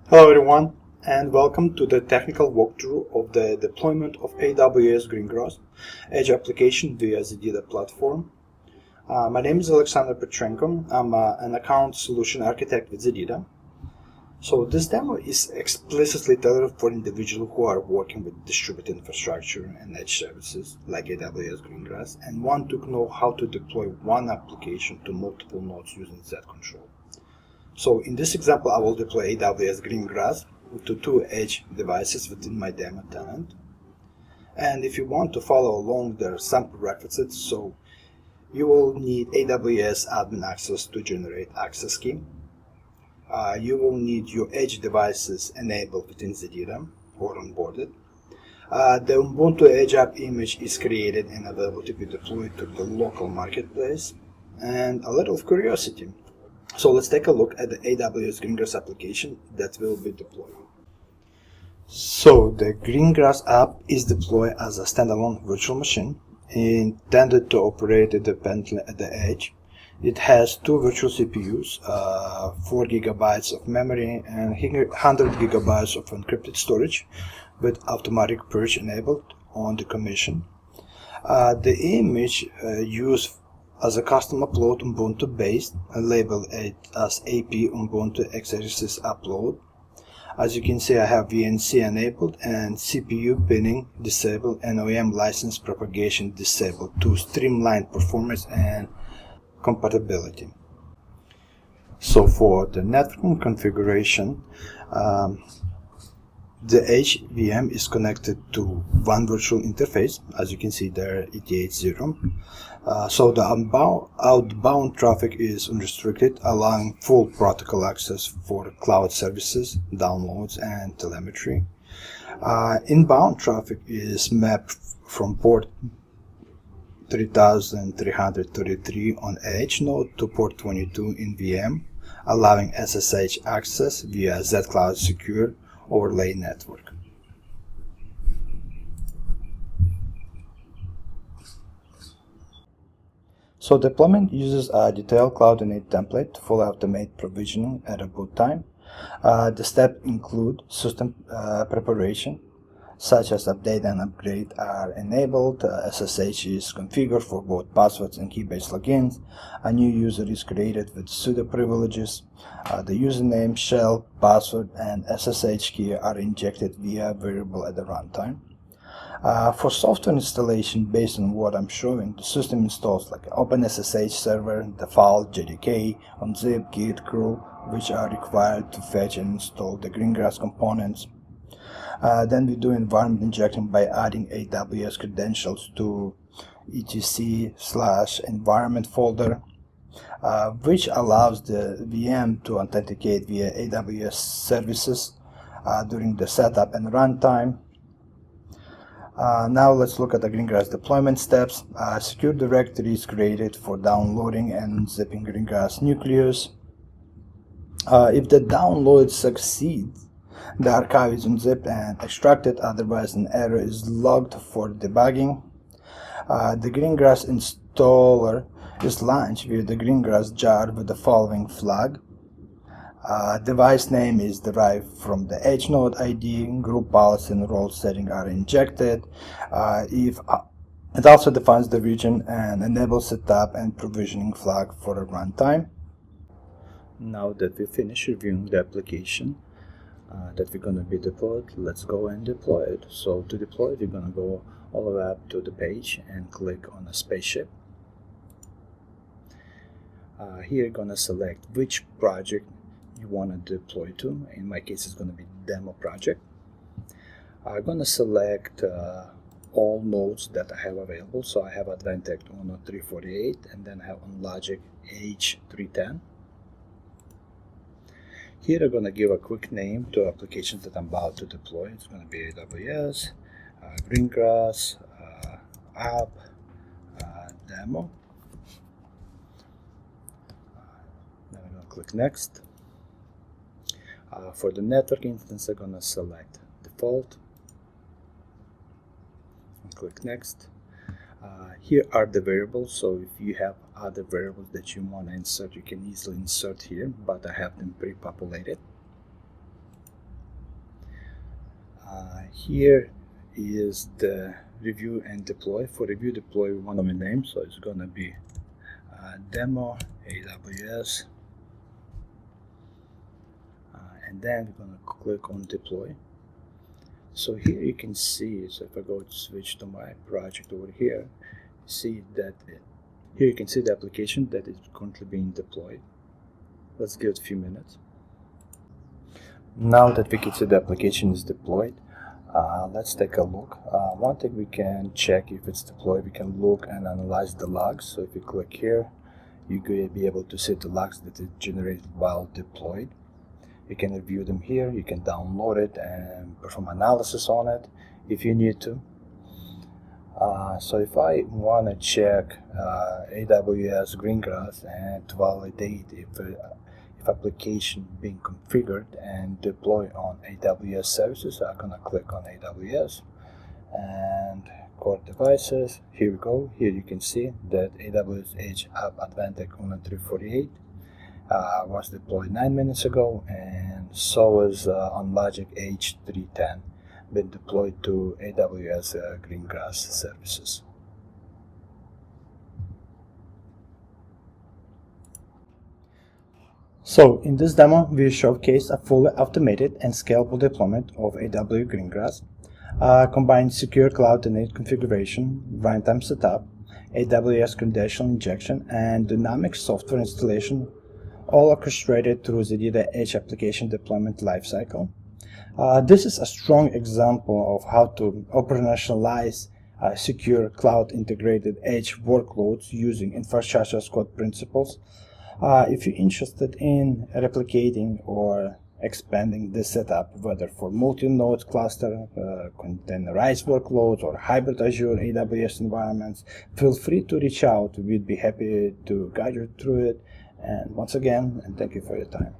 Hello everyone, and welcome to the technical walkthrough of the deployment of AWS Greengrass Edge application via ZEDEDA platform. My name is Alexander Petrenko. I'm an account solution architect with ZEDEDA. So this demo is explicitly tailored for individuals who are working with distributed infrastructure and edge services like AWS Greengrass and want to know how to deploy one application to multiple nodes using Z-control. So in this example, I will deploy AWS Greengrass to two edge devices within my demo tenant. And if you want to follow along, there are some prerequisites. So you will need AWS admin access to generate access key. You will need your edge devices enabled within ZEDEDA or onboarded. The Ubuntu Edge app image is created and available to be deployed to the local marketplace. And a little of curiosity. So let's take a look at the AWS Greengrass application that will be deployed. So the Greengrass app is deployed as a standalone virtual machine intended to operate independently at the edge. It has two virtual CPUs, 4 GB of memory and 100 GB of encrypted storage with automatic purge enabled on the commission. The image used as a custom upload Ubuntu based and label it as AP Ubuntu x86 upload. As you can see, I have VNC enabled and CPU pinning disabled and OEM license propagation disabled to streamline performance and compatibility. So for the networking configuration, the Edge VM is connected to one virtual interface, as you can see there, ETH0. So the outbound traffic is unrestricted, allowing full protocol access for cloud services, downloads, and telemetry. Inbound traffic is mapped from port 3333 on Edge node to port 22 in VM, allowing SSH access via zCloud Secure overlay network. So deployment uses a detailed cloud init template to fully automate provisioning at a boot time. The steps include system preparation, such as update and upgrade are enabled. SSH is configured for both passwords and key-based logins. A new user is created with sudo privileges. The username, shell, password, and SSH key are injected via variable at the runtime. For software installation, based on what I'm showing, the system installs like OpenSSH server, default, JDK, unzip, git, curl, which are required to fetch and install the Greengrass components. Then we do environment injection by adding AWS credentials to etc/environment folder, which allows the VM to authenticate via AWS services during the setup and runtime. Now let's look at the Greengrass deployment steps. Secure directory is created for downloading and zipping Greengrass nucleus. If the download succeeds, the archive is unzipped and extracted, otherwise an error is logged for debugging. The Greengrass installer is launched via the Greengrass jar with the following flag. Device name is derived from the Edge node ID, group policy and role setting are injected. It also defines the region and enables setup and provisioning flag for a runtime. Now that we finish reviewing the application that we're going to be deployed, let's go and deploy it. So to deploy it, we're going to go all the way up to the page and click on a spaceship. Here you're going to select which project you want to deploy to. In my case, it's going to be demo project. I'm going to select all nodes that I have available. So I have Advantech on 348 and then I have on Logic H310. Here I'm going to give a quick name to applications that I'm about to deploy. It's going to be AWS, Greengrass, app, demo. Then I'm going to click next. For the network instance, I'm going to select default and click next. Here are the variables, so if you have other variables that you want to insert, you can easily insert here, but I have them pre-populated. Here is the review and deploy. For review deploy, we want to name, so it's going to be demo AWS, and then we're going to click on deploy. So here you can see, so if I go to switch to my project over here, see that here you can see the application that is currently being deployed. Let's give it a few minutes. Now that we can see the application is deployed, let's take a look. One thing we can check if it's deployed, we can look and analyze the logs. So if you click here, you could be able to see the logs that is generated while deployed. You can review them here, you can download it and perform analysis on it if you need to. So if I want to check AWS Greengrass and to validate if application being configured and deployed on AWS services, I'm going to click on AWS and core devices. Here we go. Here you can see that AWS Edge App Advantage 348 was deployed 9 minutes ago, and so was on Logic H310 been deployed to AWS Greengrass services. So in this demo, we showcase a fully automated and scalable deployment of AWS Greengrass, combines secure cloud-native configuration, runtime setup, AWS credential injection, and dynamic software installation, all orchestrated through ZEDEDA Edge application deployment lifecycle. This is a strong example of how to operationalize secure cloud-integrated edge workloads using infrastructure as code principles. If you're interested in replicating or expanding this setup, whether for multi-node cluster, containerized workloads, or hybrid Azure AWS environments, feel free to reach out. We'd be happy to guide you through it. And once again, thank you for your time.